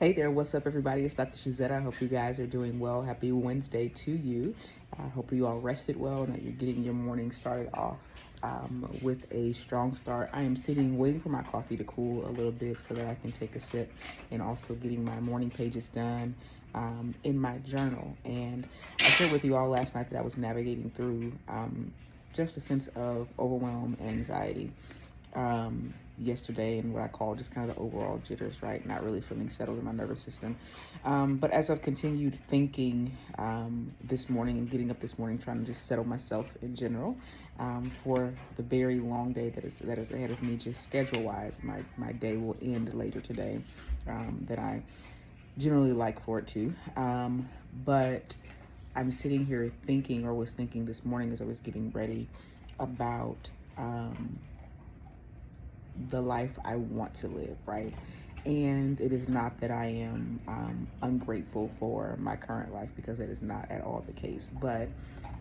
Hey there, what's up, everybody? It's Dr. Shazetta. I hope you guys are doing well. Happy Wednesday to you. I hope you all rested well and that you're getting your morning started off with a strong start. I am sitting waiting for my coffee to cool a little bit so that I can take a sip, and also getting my morning pages done in my journal. And I shared with you all last night that I was navigating through just a sense of overwhelm and anxiety yesterday, and what I call just kind of the overall jitters, right? Not really feeling settled in my nervous system. But as I've continued thinking this morning and getting up this morning, trying to just settle myself in general for the very long day that is ahead of me, just schedule wise. My day will end later today, that I generally like for it to. But I'm sitting here thinking, or was thinking this morning as I was getting ready, about the life I want to live, right? And it is not that I am ungrateful for my current life, because that is not at all the case. But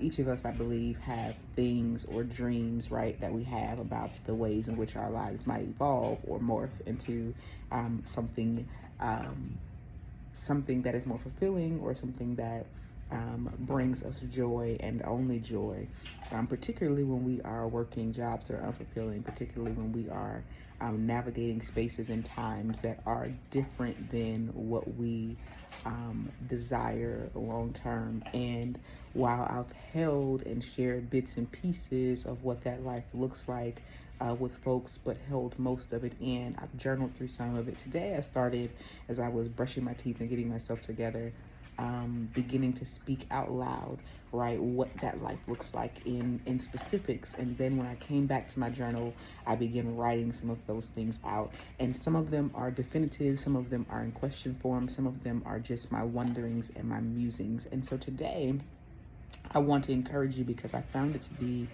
each of us, I believe, have things or dreams, right, that we have about the ways in which our lives might evolve or morph into something something that is more fulfilling, or something that brings us joy and only joy, particularly when we are working jobs that are unfulfilling, particularly when we are navigating spaces and times that are different than what we desire long term. And while I've held and shared bits and pieces of what that life looks like with folks, but held most of it in, I've journaled through some of it. Today I started, as I was brushing my teeth and getting myself together, beginning to speak out loud, right, what that life looks like in specifics. And then when I came back to my journal, I began writing some of those things out. And some of them are definitive, some of them are in question form, some of them are just my wonderings and my musings. And so today, I want to encourage you, because I found it to be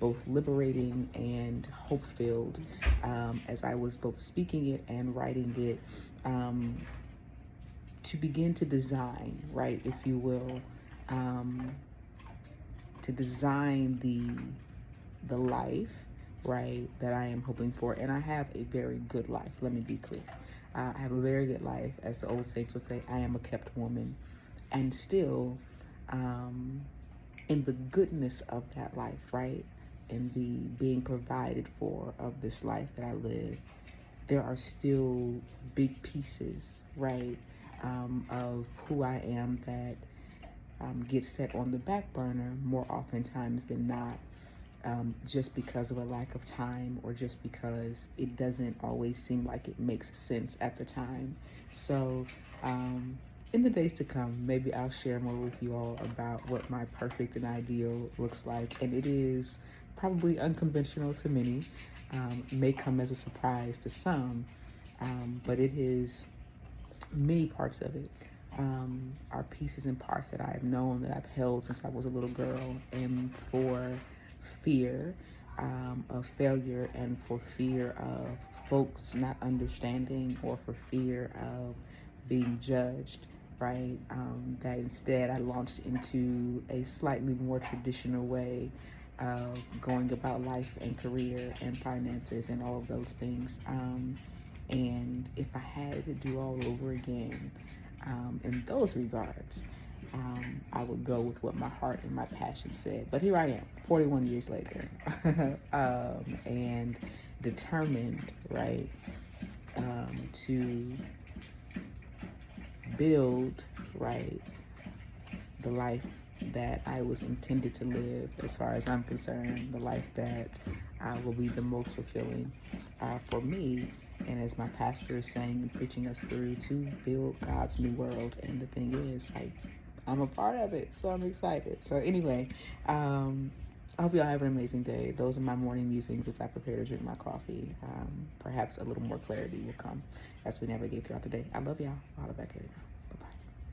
both liberating and hope-filled as I was both speaking it and writing it, to begin to design, right, if you will, to design the life, right, that I am hoping for. And I have a very good life. Let me be clear. I have a very good life. As the old saints would say, I am a kept woman. And still, in the goodness of that life, right, in the being provided for of this life that I live, there are still big pieces, right, of who I am that gets set on the back burner more oftentimes than not, just because of a lack of time, or just because it doesn't always seem like it makes sense at the time. So in the days to come, maybe I'll share more with you all about what my perfect and ideal looks like. And it is probably unconventional to many, may come as a surprise to some, but it is many parts of it are pieces and parts that I have known, that I've held since I was a little girl, and for fear of failure, and for fear of folks not understanding, or for fear of being judged, right? That instead I launched into a slightly more traditional way of going about life and career and finances and all of those things. And if I had to do all over again in those regards, I would go with what my heart and my passion said. But here I am, 41 years later, and determined, right, to build, right, the life that I was intended to live, as far as I'm concerned, the life that will be the most fulfilling for me. And as my pastor is saying and preaching us through, to build God's new world. And the thing is, I'm a part of it, so I'm excited. So anyway, I hope y'all have an amazing day. Those are my morning musings as I prepare to drink my coffee. Perhaps a little more clarity will come as we navigate throughout the day. I love y'all. I'll holler back at you.